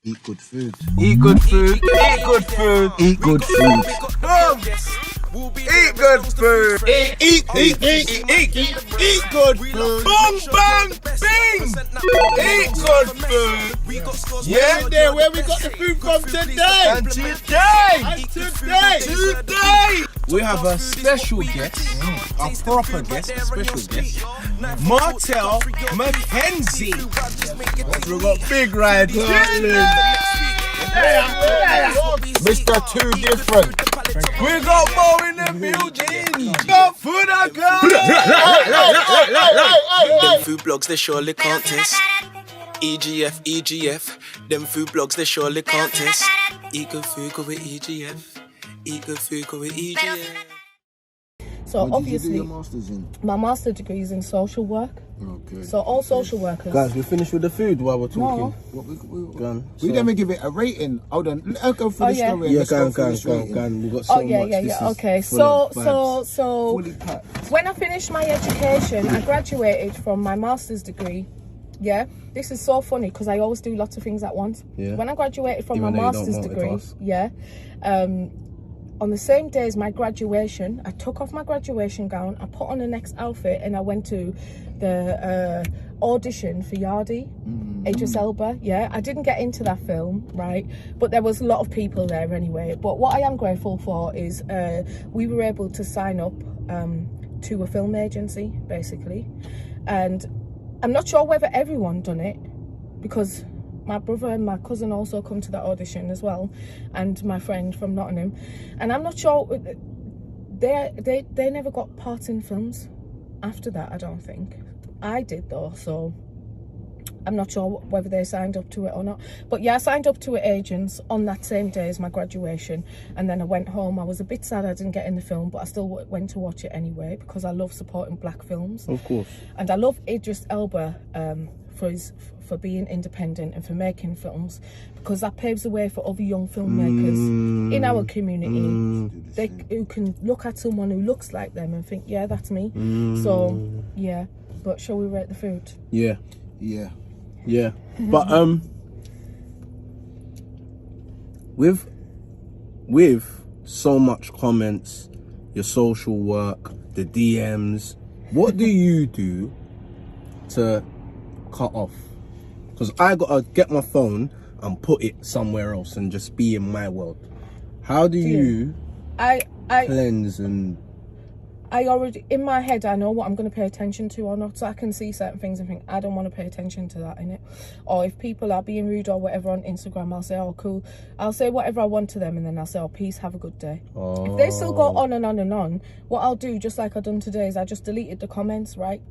Eat good food. Eat good food. Eat good food. Eat good food. Eat good food. Eat good food. Bang, bang, bing. Eat good food. Yeah, there where we got the food from today. And today, we have a special guest, a proper guest, a special guest, Martel Mackenzie. We got Big Ride, Mr. Too Different. we got Mo in the building. Got food I got. Them food blogs they surely can't test. EGF. Them food blogs they surely can't test. Eat good food go with EGF. Eat good food go with EGF. So What did you do obviously, your masters in? my master degree is in social work. Okay. So all social workers. Guys, we finished with the food while we're talking. No. We didn't give it a rating. Hold on. I'll go through the story. and Yeah, let's go through this rating. can. We got so Oh yeah, much. yeah, This yeah. is Okay. full So of vibes. Fully packed. when I finished my education, I graduated from my master's degree. Yeah, this is so funny because I always do lots of things at once. Yeah. When I graduated from Even my though you don't master's degree, multitask. yeah, on the same day as my graduation, I took off my graduation gown, I put on the next outfit, and I went to the audition for Yardi, Idris Elba. Yeah, I didn't get into that film, right? But there was a lot of people there anyway. But what I am grateful for is we were able to sign up to a film agency, basically. And I'm not sure whether everyone done it, because my brother and my cousin also come to that audition as well, and my friend from Nottingham, and I'm not sure they never got parts in films after that. I don't think I did though, so I'm not sure whether they signed up to it or not. But yeah, I signed up to it agents on that same day as my graduation, and then I went home. I was a bit sad I didn't get in the film, but I still went to watch it anyway because I love supporting black films. Of course. And I love Idris Elba for being independent and for making films, because that paves the way for other young filmmakers in our community who can look at someone who looks like them and think, yeah, that's me. So yeah, but shall we rate the food? Yeah. Yeah. Yeah. But with so much comments, your social work, the DMs, what do you do to cut off? Because I gotta get my phone and put it somewhere else and just be in my world. How do you I cleanse and already, in my head, I know what I'm going to pay attention to or not. So I can see certain things and think, I don't want to pay attention to that in it. Or if people are being rude or whatever on Instagram, I'll say, oh, cool. I'll say whatever I want to them, and then I'll say, oh, peace, have a good day. If they still go on and on and on, what I'll do, just like I've done today, is I just deleted the comments, right?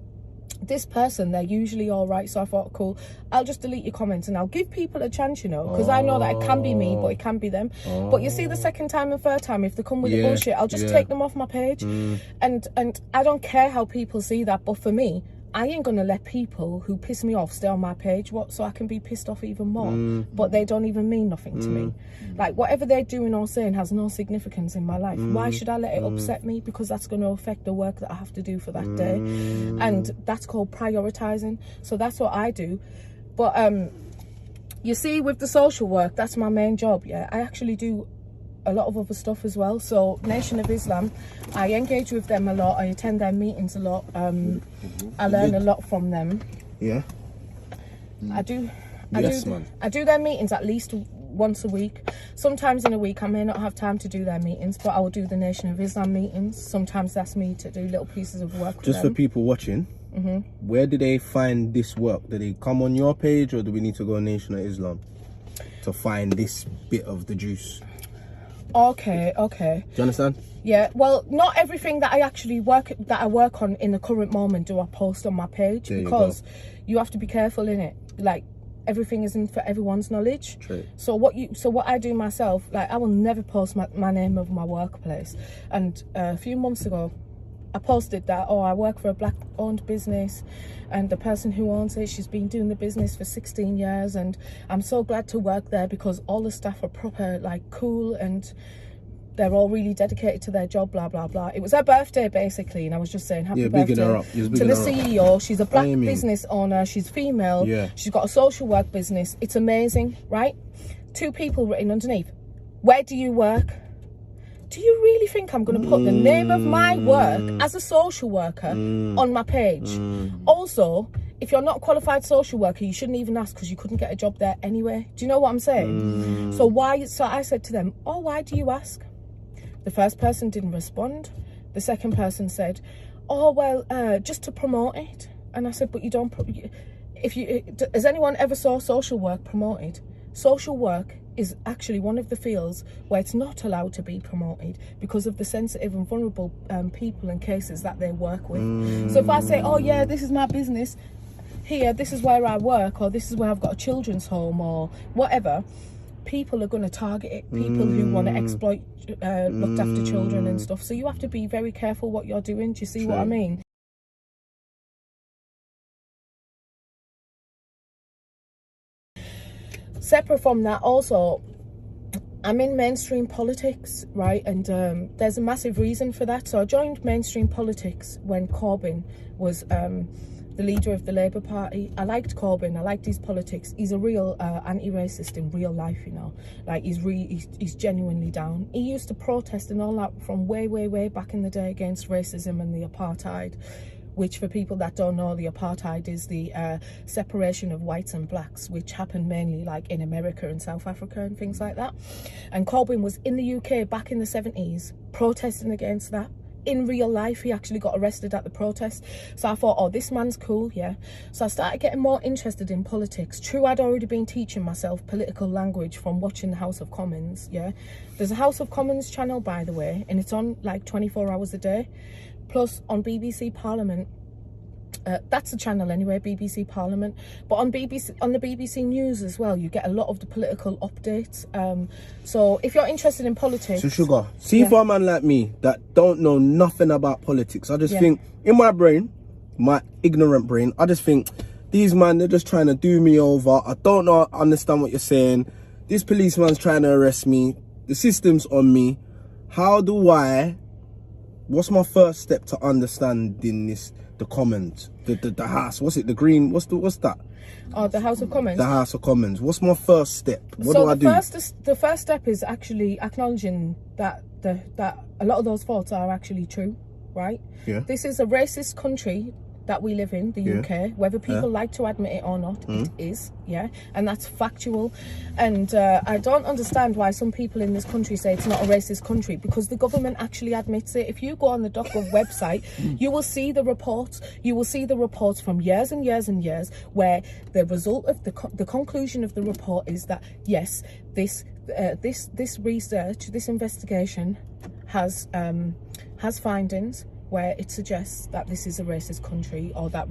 This person, they're usually all right, so I thought, cool, I'll just delete your comments and I'll give people a chance, you know, because I know that it can be me, but it can be them. But you see, the second time and third time, if they come with the bullshit, I'll just take them off my page. And I don't care how people see that, but for me, I ain't gonna let people who piss me off stay on my page, so I can be pissed off even more. But they don't even mean nothing to me. Like, whatever they're doing or saying has no significance in my life. Why should I let it upset me? Because that's going to affect the work that I have to do for that day. And that's called prioritizing. So that's what I do. But you see, with the social work, that's my main job. Yeah, I actually do a lot of other stuff as well. So Nation of Islam, I engage with them a lot. I attend their meetings a lot. I learn a lot from them. yeah. I do Man. I do their meetings at least once a week. Sometimes in a week I may not have time to do their meetings, but I will do the Nation of Islam meetings. Sometimes that's me to do little pieces of work Just for for people watching, where do they find this work? Do they come on your page, or do we need to go on Nation of Islam to find this bit of the juice? Okay. Do you understand? Yeah, well, not everything that I work on in the current moment do I post on my page, There you because you have to be careful in it. Like, everything isn't for everyone's knowledge. True. So what I do myself, like, I will never post my name of my workplace. And a few months ago, I posted that, oh, I work for a black owned business, and the person who owns it, she's been doing the business for 16 years, and I'm so glad to work there because all the staff are proper, like, cool, and they're all really dedicated to their job, blah blah blah. It was her birthday basically, and I was just saying happy birthday bigging her up. to the CEO. She's a black Amy. business owner, she's female, Yeah. she's got a social work business. It's amazing, right? 2 people written underneath, where do you work? Do you really think I'm going to put the name of my work as a social worker on my page? Also, if you're not a qualified social worker, you shouldn't even ask, because you couldn't get a job there anyway. Do you know what I'm saying? So I said to them, oh, why do you ask? The first person didn't respond. The second person said, oh, well, just to promote it. And I said, but you don't, has anyone ever saw social work promoted? Social work is actually one of the fields where it's not allowed to be promoted because of the sensitive and vulnerable people and cases that they work with. So if I say, oh yeah, this is my business, here, this is where I work, or this is where I've got a children's home, or whatever, people are going to target it. People who want to exploit looked after children and stuff. So you have to be very careful what you're doing. Do you see what I mean? Separate from that, also, I'm in mainstream politics, right? And there's a massive reason for that. So I joined mainstream politics when Corbyn was the leader of the Labour Party. I liked Corbyn. I liked his politics. He's a real anti-racist in real life, you know. Like, he's genuinely down. He used to protest and all that from way, way, way back in the day against racism and the apartheid, which, for people that don't know, the apartheid is the separation of whites and blacks, which happened mainly like in America and South Africa and things like that. And Corbyn was in the UK back in the 70s protesting against that. In real life, he actually got arrested at the protest. So I thought, oh, this man's cool, yeah. So I started getting more interested in politics. True, I'd already been teaching myself political language from watching the House of Commons, yeah. There's a House of Commons channel, by the way, and it's on like 24 hours a day. Plus on BBC Parliament, that's the channel anyway, BBC Parliament. But on the BBC News as well, you get a lot of the political updates. So if you're interested in politics, So Sugar, see for a man like me that don't know nothing about politics, I just think in my brain, my ignorant brain, I just think these man, they're just trying to do me over. I don't know, understand what you're saying. This policeman's trying to arrest me. The system's on me. What's my first step to understanding this? The Commons, the House, what's it? The Green, what's that? Oh, the House of Commons. The House of Commons. What's my first step? What do I do? The first step is actually acknowledging that that a lot of those thoughts are actually true, right? Yeah. This is a racist country that we live in, the UK, whether people like to admit it or not, it is, yeah, and that's factual. And I don't understand why some people in this country say it's not a racist country, because the government actually admits it. If you go on the .gov website, you will see the reports. You will see the reports from years and years and years, where the result of the conclusion of the report is that yes, this research, this investigation has findings where it suggests that this is a racist country, or that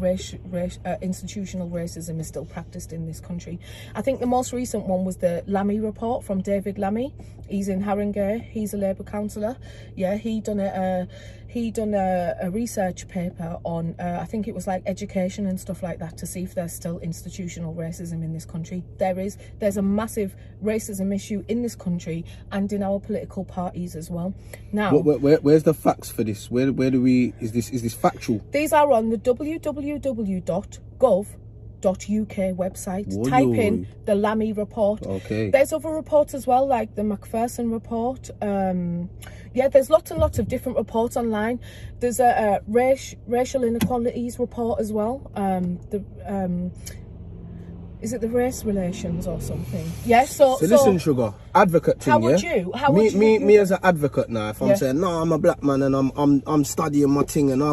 institutional racism is still practiced in this country. I think the most recent one was the Lammy report from David Lammy. He's in Haringey. He's a Labour councillor. Yeah, he done a research paper on I think it was like education and stuff like that, to see if there's still institutional racism in this country. There's a massive racism issue in this country and in our political parties as well. Now, where's the facts for this? Where do we, is this factual? These are on the www.gov.uk website. Whoa. Type in the Lammy report. Okay. There's other reports as well, like the Macpherson report. Yeah, there's lots and lots of different reports online. There's a racial inequalities report as well. Is it the race relations or something? Yeah. So listen, Sugar, advocate thing. Me as an advocate now, if I'm saying no, I'm a black man and I'm studying my thing and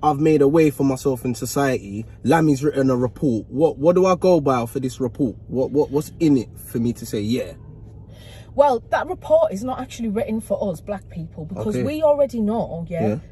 I've made a way for myself in society. Lammy's written a report. What do I go by for this report? What's in it for me to say yeah? Well, that report is not actually written for us black people, because we already know,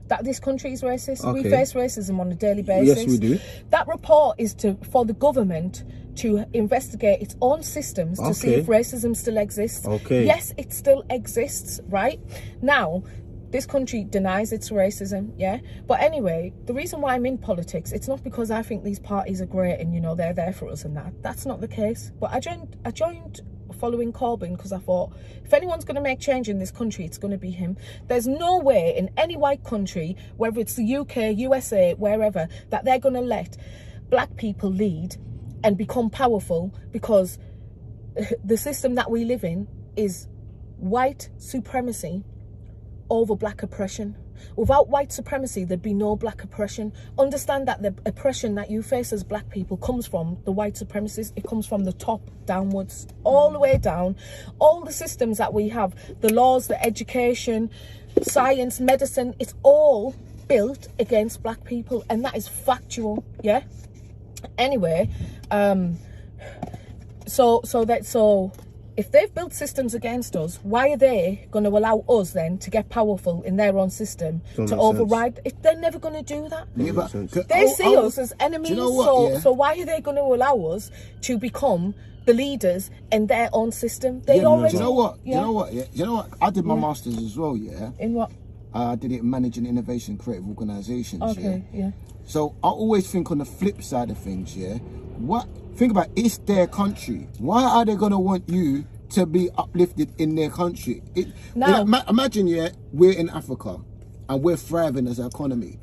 that this country is racist. We face racism on a daily basis. Yes, we do. That report is for the government to investigate its own systems to see if racism still exists. Yes, it still exists, right? Now, this country denies its racism, yeah? But anyway, the reason why I'm in politics, it's not because I think these parties are great and, you know, they're there for us and that. That's not the case. But I joined following Corbyn because I thought, if anyone's going to make change in this country, it's going to be him. There's no way in any white country, whether it's the UK, USA, wherever, that they're going to let black people lead and become powerful, because the system that we live in is white supremacy over black oppression. Without white supremacy, there'd be no black oppression. Understand that the oppression that you face as black people comes from the white supremacists. It comes from the top downwards, all the way down. All the systems that we have, the laws, the education, science, medicine, it's all built against black people, and that is factual. Yeah. Anyway, so if they've built systems against us, why are they going to allow us then to get powerful in their own system to override? They're never going to do that. Yeah, but They see us as enemies. Do you know what, so why are they going to allow us to become the leaders in their own system? Do you know what? You know what? Yeah. You know what? I did my masters as well. Yeah. In what? I did it in managing innovation creative organizations. Okay. Yeah. So I always think on the flip side of things. Yeah. Think about it, it's their country. Why are they gonna want you to be uplifted in their country? Imagine, yeah, we're in Africa and we're thriving as an economy.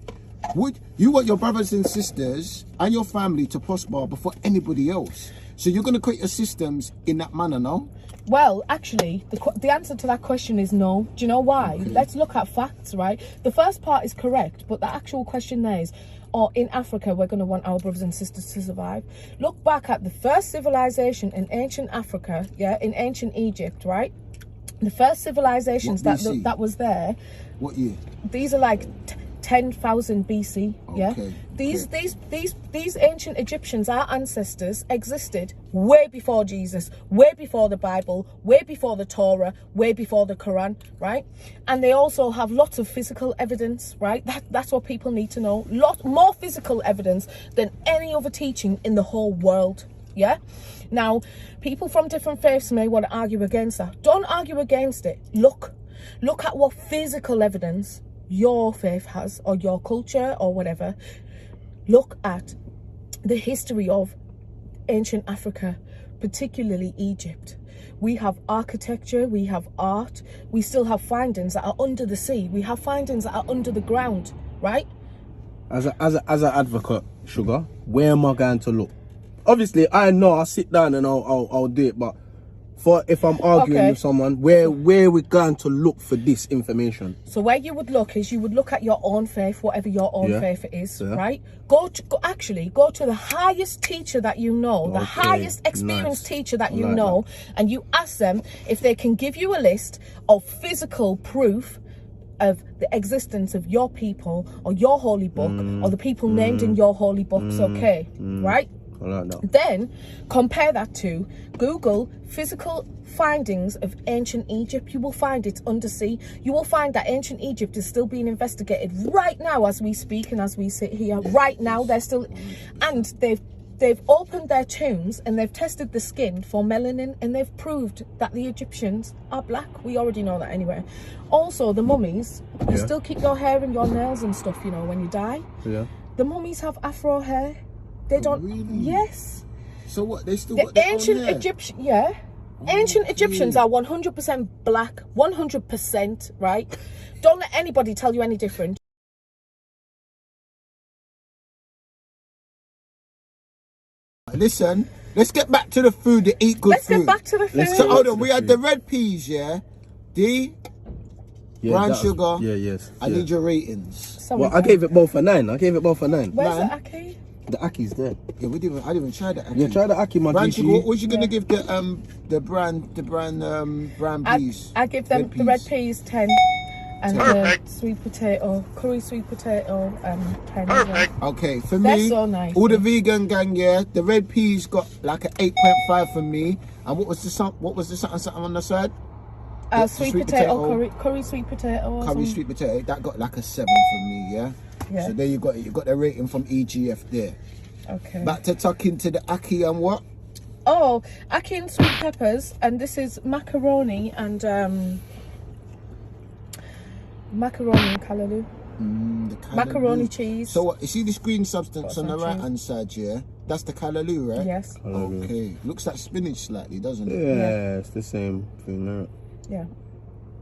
Would you want your brothers and sisters and your family to prosper before anybody else? So you're gonna create your systems in that manner, no? Well, actually, the answer to that question is no. Do you know why? Okay. Let's look at facts, right? The first part is correct, but the actual question there is, in Africa, we're going to want our brothers and sisters to survive. Look back at the first civilization in ancient Africa, yeah, in ancient Egypt, right? The first civilizations that was there. What year? These are like 10,000 BC. Yeah. Okay. These ancient Egyptians, our ancestors, existed way before Jesus, way before the Bible, way before the Torah, way before the Quran, right? And they also have lots of physical evidence, right? That's what people need to know. Lot more physical evidence than any other teaching in the whole world. Yeah. Now, people from different faiths may want to argue against that. Don't argue against it. Look at what physical evidence your faith has, or your culture, or whatever. Look at the history of ancient Africa, particularly Egypt. We have architecture, we have art, we still have findings that are under the sea, we have findings that are under the ground, right? As an advocate, Sugar, where am I going to look? Obviously, I know I'll sit down and I'll do it, but if I'm arguing with someone, where are we going to look for this information? So where you would look is, you would look at your own faith, whatever your own faith is, right? Go to the highest teacher that you know, the highest experienced teacher that you know, and you ask them if they can give you a list of physical proof of the existence of your people or your holy book or the people named in your holy books, right? Then compare that to Google physical findings of ancient Egypt. You will find it's undersea. You will find that ancient Egypt is still being investigated right now as we speak and as we sit here. Right now, they're still, and they've opened their tombs and they've tested the skin for melanin, and they've proved that the Egyptians are black. We already know that anyway. Also, the mummies, you still keep your hair and your nails and stuff, you know, when you die. Yeah. The mummies have afro hair. They don't. Really? Yes. So what? They still got their ancient own hair? Egyptian. Yeah. Ancient Egyptians are 100% black. 100%. Right. Don't let anybody tell you any different. Listen. Let's get back to the food. To eat good food. Let's get back to the food. So hold on. We had the red peas. Yeah. Brown sugar. I need your ratings. Well, I gave it both a 9. Where's the Aki? The Aki's there. Yeah, I didn't even try the Aki. Yeah, try the Aki, my brown sugar. What you gonna give the brown peas? I give them the red peas 10, and the sweet potato, curry sweet potato 10. Perfect. Okay, for They're me, so nice, all the vegan gang, yeah, the red peas got like an 8.5 for me. And what was the something on the side? Sweet potato, curry sweet potato. Curry sweet potato, that got like a 7 for me, yeah. Yeah. So there you got the rating from EGF there. Okay. Back to tuck into the Aki and what? Oh, Aki and sweet peppers, and this is macaroni and callaloo. Macaroni cheese. So what? You see this green substance on the right hand side, yeah? That's the callaloo, right? Yes. Callaloo. Okay. Looks like spinach slightly, doesn't it? Yeah, it's the same thing, right? Yeah.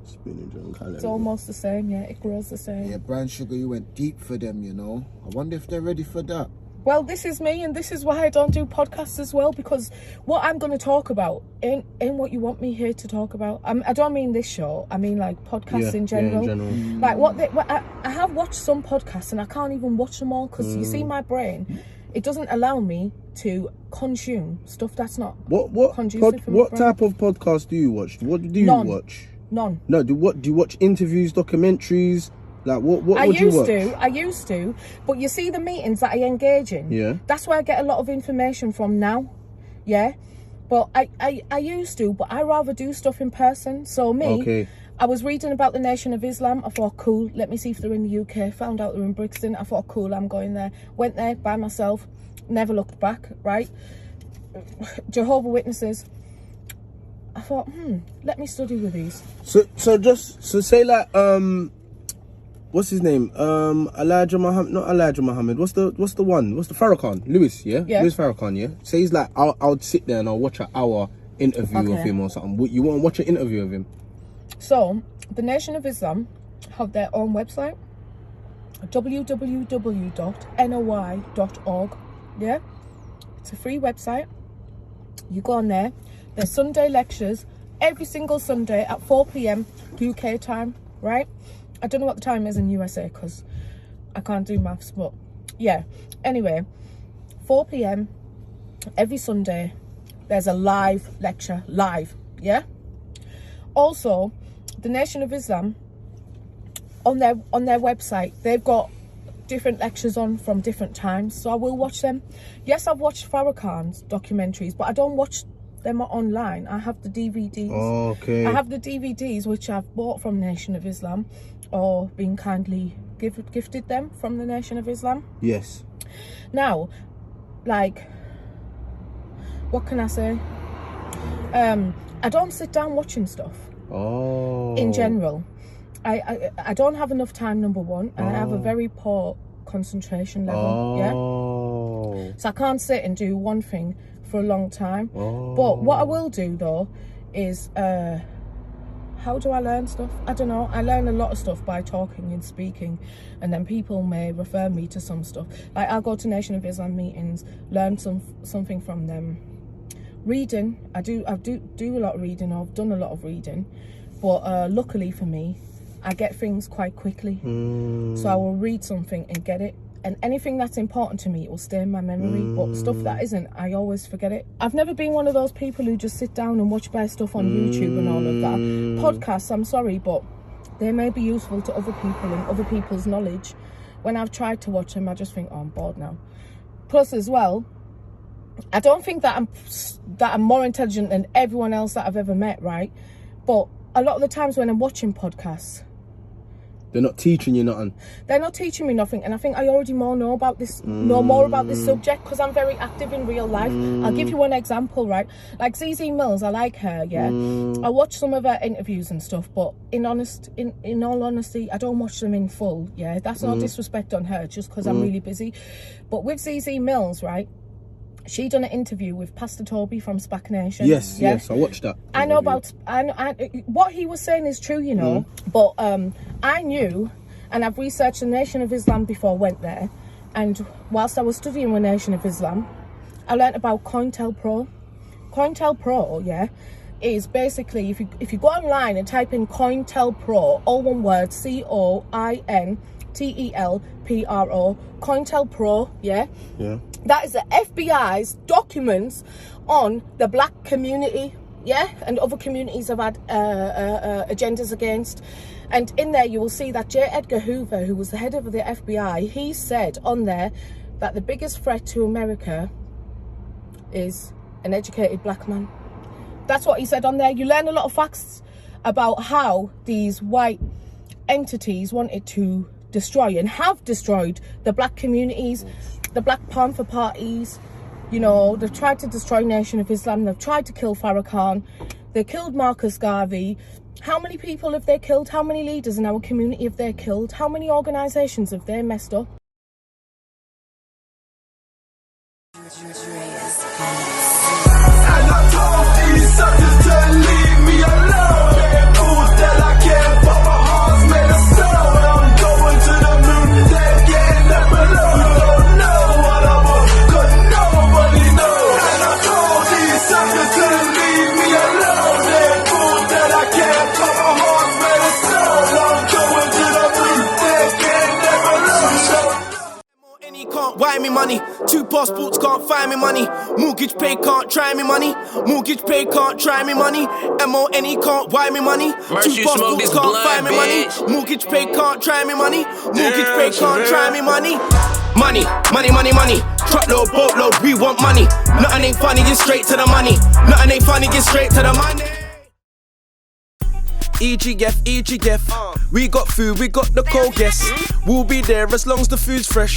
Spinach and callaloo. It's almost the same, yeah. It grows the same. Yeah, brown sugar, you went deep for them, you know. I wonder if they're ready for that. Well, this is me, and this is why I don't do podcasts as well, because what I'm going to talk about ain't what you want me here to talk about. I don't mean this show. I mean, like, podcasts in general. Yeah, in general. Like, I have watched some podcasts, and I can't even watch them all, because you see, my brain, it doesn't allow me to consume stuff that's not conducive for my what brain. type of podcast do you watch? What do you watch? None. No, do you watch interviews, documentaries? Like what would you watch? I used to, but you see the meetings that I engage in. Yeah. That's where I get a lot of information from now. Yeah. But I used to, but I rather do stuff in person. So Okay. I was reading about the Nation of Islam. I thought, cool, let me see if they're in the UK. Found out they're in Brixton. I thought, cool, I'm going there. Went there by myself. Never looked back, right? Jehovah's Witnesses. I thought, let me study with these. So say like what's his name? Elijah Muhammad, not Elijah Muhammad. What's the one? What's the Farrakhan? Lewis, yeah? Yeah. Lewis Farrakhan, yeah? So he's like, I'll sit there and I'll watch an hour interview of him or something. You want to watch an interview of him? So, the Nation of Islam have their own website, www.noi.org. Yeah? It's a free website. You go on there. There's Sunday lectures every single Sunday at 4 p.m. UK time, right? I don't know what the time is in USA because I can't do maths, but yeah. Anyway, 4 p.m. every Sunday, there's a live lecture, yeah? Also, the Nation of Islam, on their website, they've got different lectures on from different times, so I will watch them. Yes, I've watched Farrakhan's documentaries, but I don't watch them online. I have the DVDs. Okay. I have the DVDs which I've bought from Nation of Islam or been kindly gifted them from the Nation of Islam. Yes. Now, like, what can I say? I don't sit down watching stuff. Oh. In general, I don't have enough time, number one, and I have a very poor concentration level. Yeah. So I can't sit and do one thing for a long time. But what I will do though is how do I learn stuff? I don't know. I learn a lot of stuff by talking and speaking, and then people may refer me to some stuff. Like, I'll go to Nation of Islam meetings, learn something from them. Reading, I do a lot of reading. I've done a lot of reading, but luckily for me, I get things quite quickly. So I will read something and get it, and anything that's important to me, it will stay in my memory. But stuff that isn't, I always forget it. I've never been one of those people who just sit down and watch stuff on YouTube and all of that. Podcasts, I'm sorry, but they may be useful to other people and other people's knowledge. When I've tried to watch them, I just think, oh, I'm bored now. Plus, as well, I don't think that I'm more intelligent than everyone else that I've ever met, right? But a lot of the times when I'm watching podcasts, they're not teaching you nothing. They're not teaching me nothing, and I think I already know more about this subject because I'm very active in real life. I'll give you one example, right? Like ZZ Mills, I like her, yeah. I watch some of her interviews and stuff, but in all honesty, I don't watch them in full. Yeah, that's no disrespect on her, just because I'm really busy. But with ZZ Mills, right? She done an interview with Pastor Toby from SPAC Nation. Yes, I watched that. I know about, what he was saying is true, you know, but I knew, and I've researched the Nation of Islam before I went there, and whilst I was studying with Nation of Islam, I learnt about COINTELPRO. COINTELPRO, yeah, is basically, if you go online and type in COINTELPRO, all one word, COINTELPRO, COINTELPRO, yeah? Yeah. That is the FBI's documents on the black community, yeah? And other communities have had agendas against. And in there you will see that J. Edgar Hoover, who was the head of the FBI, he said on there that the biggest threat to America is an educated black man. That's what he said on there. You learn a lot of facts about how these white entities wanted to destroy and have destroyed the black communities, the Black Panther parties. You know, they've tried to destroy Nation of Islam. They've tried to kill Farrakhan. They killed Marcus Garvey. How many people have they killed? How many leaders in our community have they killed? How many organisations have they messed up? And I told these suckers to leave me alone. They're fools that I can't, but my heart's made of stone. I'm going to the moon, they're getting left alone. Don't know what I want, 'cause nobody knows. And I told these suckers to leave me alone. They're fools that I can't, but my heart's made of stone. I'm going to the moon, they're getting left alone. And he can't buy me money. 2 passports can't find me money. Mortgage pay can't try me money. Mortgage pay can't try me money. MONE can't buy me money. 2 passports can't find me money. Mortgage pay can't try me money. Mortgage pay can't try me money. Money, money, money, money. Truckload, boatload, we want money. Nothing ain't funny, get straight to the money. Nothing ain't funny, get straight to the money. EGF, EGF. We got food, we got the cold guests. We'll be there as long as the food's fresh.